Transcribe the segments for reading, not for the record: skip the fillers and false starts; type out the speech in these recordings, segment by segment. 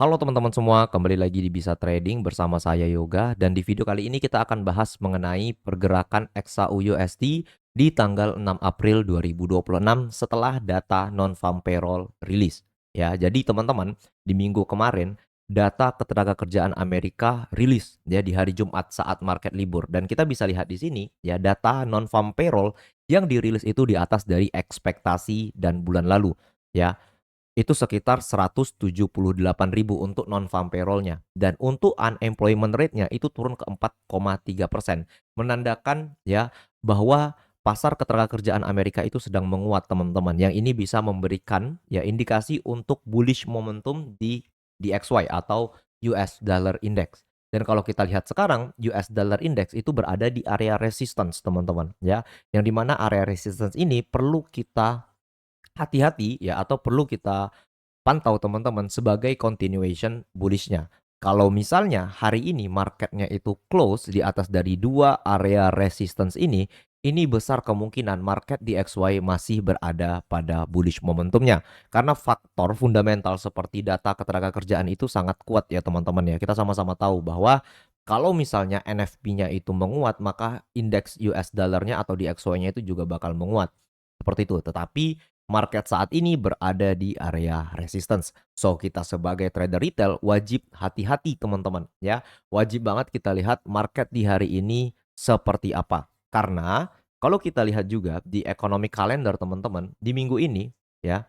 Halo teman-teman semua, kembali lagi di Bisa Trading bersama saya Yoga dan di video kali ini kita akan bahas mengenai pergerakan XAU USD di tanggal 6 April 2026 setelah data non-farm payroll rilis. Ya, jadi teman-teman, di minggu kemarin data ketenagakerjaan Amerika rilis ya di hari Jumat saat market libur dan kita bisa lihat di sini ya data non-farm payroll yang dirilis itu di atas dari ekspektasi dan bulan lalu ya. Itu sekitar 178.000 untuk non-farm payroll-nya dan untuk unemployment rate-nya itu turun ke 4,3%, menandakan ya bahwa pasar ketenagakerjaan Amerika itu sedang menguat teman-teman. Yang ini bisa memberikan ya indikasi untuk bullish momentum di DXY atau US Dollar Index. Dan kalau kita lihat sekarang US Dollar Index itu berada di area resistance teman-teman ya. Yang dimana area resistance ini perlu kita hati-hati ya atau perlu kita pantau teman-teman sebagai continuation bullish-nya. Kalau misalnya hari ini marketnya itu close di atas dari dua area resistance ini besar kemungkinan market di XY masih berada pada bullish momentumnya. Karena faktor fundamental seperti data ketenagakerjaan itu sangat kuat ya teman-teman ya. Kita sama-sama tahu bahwa kalau misalnya NFP-nya itu menguat, maka indeks US dollar-nya atau di XY-nya itu juga bakal menguat. Seperti itu. Tetapi market saat ini berada di area resistance. So, kita sebagai trader retail wajib hati-hati teman-teman ya. Wajib banget kita lihat market di hari ini seperti apa. Karena kalau kita lihat juga di economic calendar teman-teman, di minggu ini ya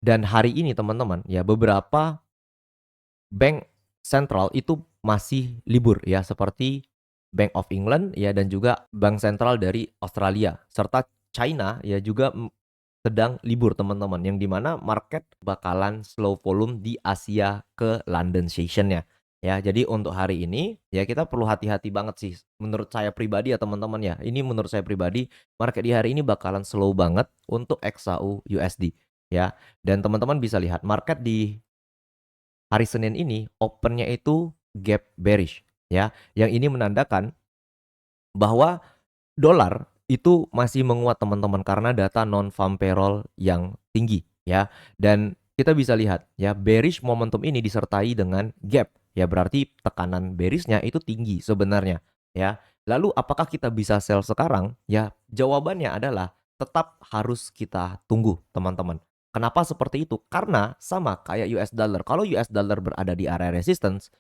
dan hari ini teman-teman ya beberapa bank sentral itu masih libur ya seperti Bank of England ya dan juga bank sentral dari Australia serta China ya juga sedang libur teman-teman, yang dimana market bakalan slow volume di Asia ke London session-nya. Ya, jadi untuk hari ini ya kita perlu hati-hati banget sih. Menurut saya pribadi ya teman-teman ya. Ini menurut saya pribadi market di hari ini bakalan slow banget untuk XAU USD ya. Dan teman-teman bisa lihat market di hari Senin ini opennya itu gap bearish ya. Yang ini menandakan bahwa dolar itu masih menguat teman-teman karena data non-farm payroll yang tinggi ya. Dan kita bisa lihat ya bearish momentum ini disertai dengan gap ya, berarti tekanan bearishnya itu tinggi sebenarnya ya. Lalu apakah kita bisa sell sekarang? Ya, jawabannya adalah tetap harus kita tunggu teman-teman. Kenapa seperti itu? Karena sama kayak US dollar. Kalau US dollar berada di area resistance,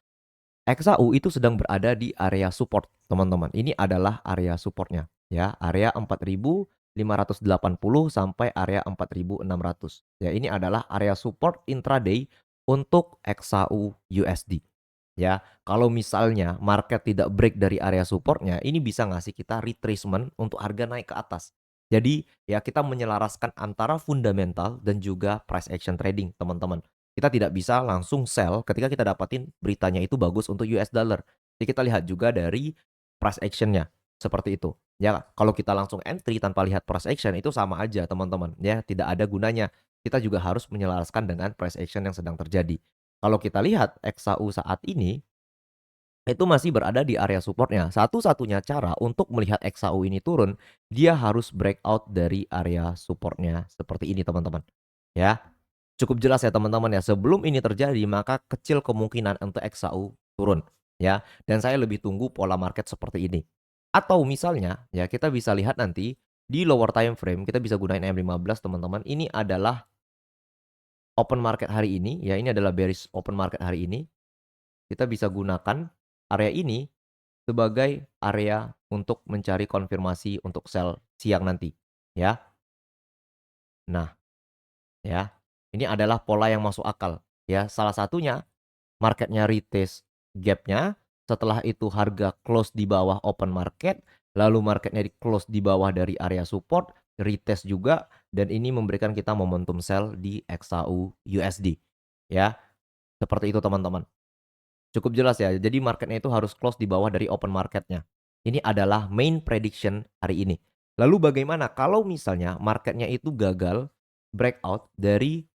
XAU itu sedang berada di area support, teman-teman. Ini adalah area supportnya, ya, area 4.580 sampai area 4.600. Ya, ini adalah area support intraday untuk XAU USD. Ya, kalau misalnya market tidak break dari area supportnya, ini bisa ngasih kita retracement untuk harga naik ke atas. Jadi, ya kita menyelaraskan antara fundamental dan juga price action trading, teman-teman. Kita tidak bisa langsung sell ketika kita dapatin beritanya itu bagus untuk US dollar. Jadi kita lihat juga dari price action-nya, seperti itu. Ya, kalau kita langsung entry tanpa lihat price action itu sama aja teman-teman. Ya, tidak ada gunanya. Kita juga harus menyelaraskan dengan price action yang sedang terjadi. Kalau kita lihat XAU saat ini, itu masih berada di area supportnya. Satu-satunya cara untuk melihat XAU ini turun, dia harus breakout dari area supportnya seperti ini teman-teman. Ya, cukup jelas ya teman-teman ya, sebelum ini terjadi maka kecil kemungkinan untuk XAU turun ya. Dan saya lebih tunggu pola market seperti ini. Atau misalnya ya kita bisa lihat nanti di lower time frame, kita bisa gunain M15 teman-teman. Ini adalah open market hari ini ya, ini adalah bearish open market hari ini. Kita bisa gunakan area ini sebagai area untuk mencari konfirmasi untuk sell siang nanti ya. Nah, ya. Ini adalah pola yang masuk akal ya. Salah satunya marketnya retest gapnya, setelah itu harga close di bawah open market, lalu marketnya di close di bawah dari area support, retest juga, dan ini memberikan kita momentum sell di XAU USD ya. Seperti itu teman-teman. Cukup jelas ya. Jadi marketnya itu harus close di bawah dari open marketnya. Ini adalah main prediction hari ini. Lalu bagaimana kalau misalnya marketnya itu gagal breakout dari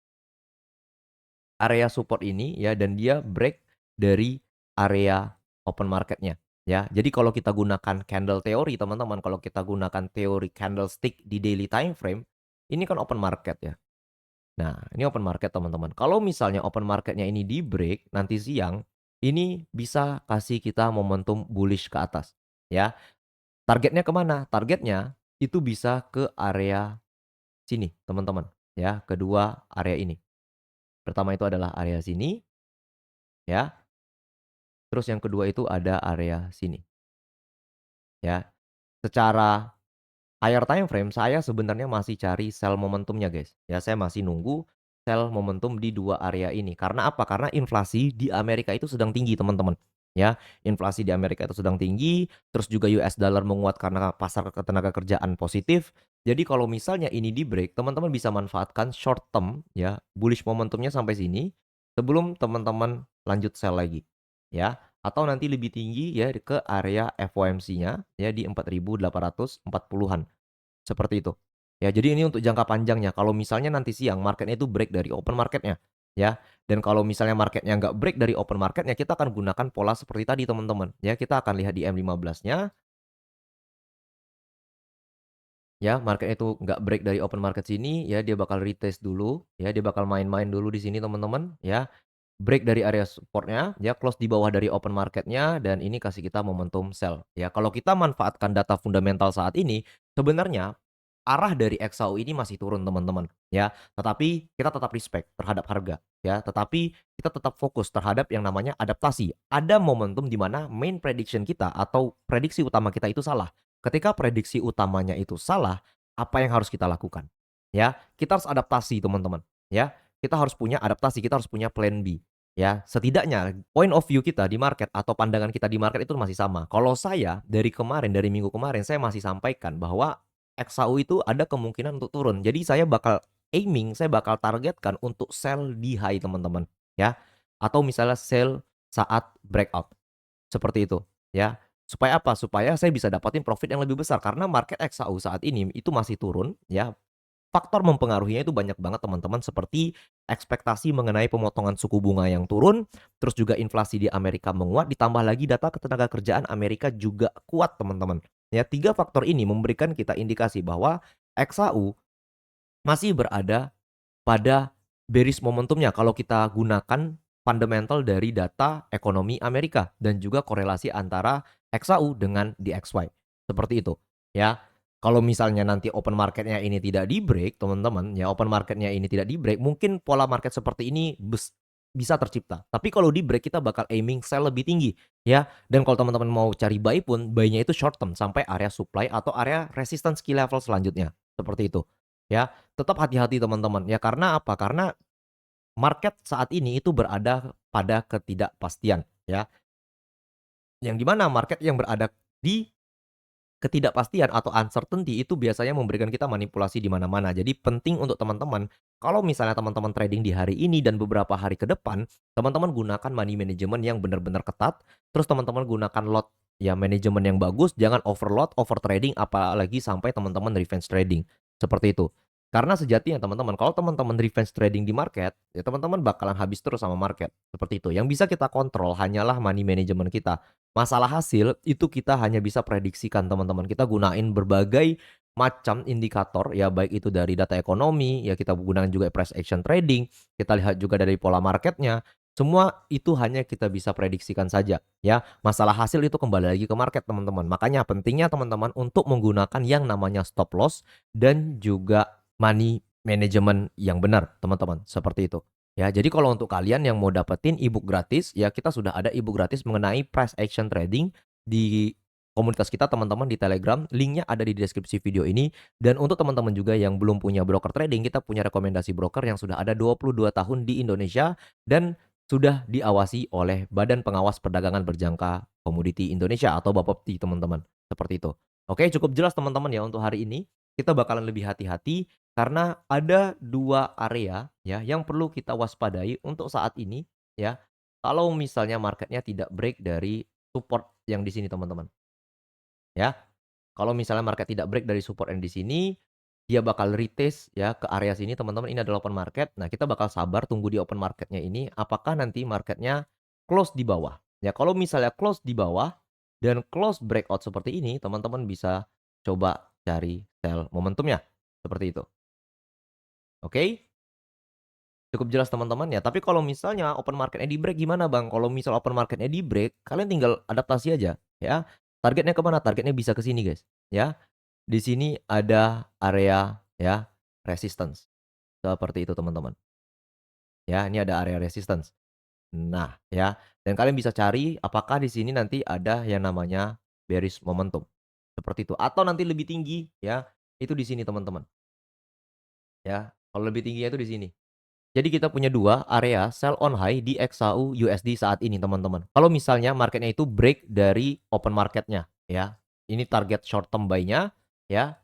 area support ini ya dan dia break dari area open marketnya ya. Jadi kalau kita gunakan candle teori teman-teman, kalau kita gunakan teori candlestick di daily time frame, ini kan open market ya. Nah, ini open market teman-teman. Kalau misalnya open marketnya ini di-break nanti siang, ini bisa kasih kita momentum bullish ke atas, ya. Targetnya kemana? Targetnya itu bisa ke area sini teman-teman, ya, kedua area ini. Pertama itu adalah area sini, ya, terus yang kedua itu ada area sini, ya. Secara higher time frame saya sebenarnya masih cari sell momentumnya guys, ya saya masih nunggu sell momentum di 2 area ini. Karena apa? Karena inflasi di Amerika itu sedang tinggi teman-teman, ya. Inflasi di Amerika itu sedang tinggi, terus juga US dollar menguat karena pasar ketenaga kerjaan positif. Jadi kalau misalnya ini di-break, teman-teman bisa manfaatkan short term ya, bullish momentumnya sampai sini, sebelum teman-teman lanjut sell lagi, ya. Atau nanti lebih tinggi ya ke area FOMC-nya ya di 4.840-an. Seperti itu. Ya, jadi ini untuk jangka panjangnya. Kalau misalnya nanti siang marketnya itu break dari open marketnya, ya. Dan kalau misalnya marketnya nggak break dari open marketnya, kita akan gunakan pola seperti tadi teman-teman. Ya, kita akan lihat di M15-nya, ya, market itu nggak break dari open market sini, ya, dia bakal retest dulu, ya, dia bakal main-main dulu di sini teman-teman, ya. Break dari area supportnya, ya close di bawah dari open marketnya dan ini kasih kita momentum sell. Ya, kalau kita manfaatkan data fundamental saat ini, sebenarnya arah dari XAU ini masih turun teman-teman, ya. Tetapi kita tetap respect terhadap harga, ya. Tetapi kita tetap fokus terhadap yang namanya adaptasi. Ada momentum di mana main prediction kita atau prediksi utama kita itu salah. Ketika prediksi utamanya itu salah, apa yang harus kita lakukan? Ya, kita harus adaptasi teman-teman, ya. Kita harus punya adaptasi, kita harus punya plan B. Ya, setidaknya point of view kita di market atau pandangan kita di market itu masih sama. Kalau saya dari kemarin, dari minggu kemarin saya masih sampaikan bahwa XAU itu ada kemungkinan untuk turun. Jadi saya bakal aiming, saya bakal targetkan untuk sell di high teman-teman, ya. Atau misalnya sell saat breakout, seperti itu, ya. Supaya apa? Supaya saya bisa dapatin profit yang lebih besar karena market XAU saat ini itu masih turun, ya. Faktor mempengaruhinya itu banyak banget teman-teman seperti ekspektasi mengenai pemotongan suku bunga yang turun, terus juga inflasi di Amerika menguat, ditambah lagi data ketenagakerjaan Amerika juga kuat teman-teman. Ya, 3 faktor ini memberikan kita indikasi bahwa XAU masih berada pada bearish momentumnya kalau kita gunakan fundamental dari data ekonomi Amerika dan juga korelasi antara XAU dengan DXY. Seperti itu, ya. Kalau misalnya nanti open marketnya ini tidak di-break, teman-teman, ya open marketnya ini tidak di-break, mungkin pola market seperti ini bisa tercipta. Tapi kalau di-break kita bakal aiming sell lebih tinggi, ya. Dan kalau teman-teman mau cari buy pun, buy-nya itu short term sampai area supply atau area resistance key level selanjutnya. Seperti itu, ya. Tetap hati-hati teman-teman, ya karena apa? Karena market saat ini itu berada pada ketidakpastian, ya. Yang di mana market yang berada di ketidakpastian atau uncertainty itu biasanya memberikan kita manipulasi di mana-mana. Jadi penting untuk teman-teman, kalau misalnya teman-teman trading di hari ini dan beberapa hari ke depan, teman-teman gunakan money management yang benar-benar ketat, terus teman-teman gunakan lot ya manajemen yang bagus, jangan overload, over trading, apalagi sampai teman-teman revenge trading. Seperti itu. Karena sejatinya teman-teman, kalau teman-teman revenge trading di market, ya teman-teman bakalan habis terus sama market. Seperti itu. Yang bisa kita kontrol hanyalah money management kita. Masalah hasil itu kita hanya bisa prediksikan teman-teman. Kita gunain berbagai macam indikator ya baik itu dari data ekonomi, ya kita gunakan juga price action trading, kita lihat juga dari pola marketnya. Semua itu hanya kita bisa prediksikan saja ya. Masalah hasil itu kembali lagi ke market teman-teman. Makanya pentingnya teman-teman untuk menggunakan yang namanya stop loss dan juga money management yang benar teman-teman. Seperti itu. Ya, jadi kalau untuk kalian yang mau dapetin ebook gratis, ya kita sudah ada ebook gratis mengenai price action trading di komunitas kita teman-teman di Telegram. Linknya ada di deskripsi video ini. Dan untuk teman-teman juga yang belum punya broker trading, kita punya rekomendasi broker yang sudah ada 22 tahun di Indonesia dan sudah diawasi oleh Badan Pengawas Perdagangan Berjangka Komoditi Indonesia atau Bapepti teman-teman. Seperti itu. Oke, cukup jelas teman-teman ya untuk hari ini. Kita bakalan lebih hati-hati karena ada 2 area ya yang perlu kita waspadai untuk saat ini ya. Kalau misalnya marketnya tidak break dari support yang di sini teman-teman, ya. Kalau misalnya market tidak break dari support yang di sini, dia bakal retest ya ke area sini teman-teman, ini adalah open market. Nah, kita bakal sabar tunggu di open marketnya ini apakah nanti marketnya close di bawah. Ya kalau misalnya close di bawah dan close breakout seperti ini, teman-teman bisa coba cari sell momentumnya, seperti itu. Oke? Cukup jelas teman-teman ya, tapi kalau misalnya open market-nya di-break gimana Bang? Kalau misal open market-nya di-break, kalian tinggal adaptasi aja ya. Targetnya ke mana? Targetnya bisa ke sini guys, ya. Di sini ada area ya, resistance, seperti itu teman-teman. Ya, ini ada area resistance. Nah, ya, dan kalian bisa cari apakah di sini nanti ada yang namanya bearish momentum, seperti itu. Atau nanti lebih tinggi ya, itu di sini teman-teman, ya. Kalau lebih tingginya itu di sini. Jadi kita punya 2 area sell on high di XAU USD saat ini teman-teman. Kalau misalnya marketnya itu break dari open marketnya ya. Ini target short term buy-nya ya,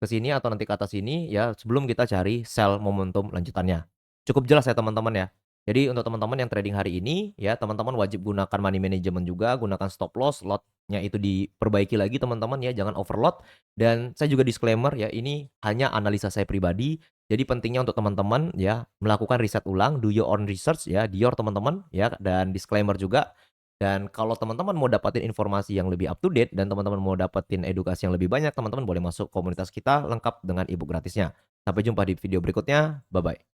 ke sini atau nanti ke atas sini ya, sebelum kita cari sell momentum lanjutannya. Cukup jelas ya teman-teman ya. Jadi untuk teman-teman yang trading hari ini ya, teman-teman wajib gunakan money management juga, gunakan stop loss, lot-nya itu diperbaiki lagi teman-teman ya, jangan overload. Dan saya juga disclaimer ya, ini hanya analisa saya pribadi. Jadi pentingnya untuk teman-teman ya melakukan riset ulang, do your own research ya, di your teman-teman ya, dan disclaimer juga. Dan kalau teman-teman mau dapatin informasi yang lebih up to date dan teman-teman mau dapetin edukasi yang lebih banyak, teman-teman boleh masuk komunitas kita lengkap dengan ebook gratisnya. Sampai jumpa di video berikutnya. Bye bye.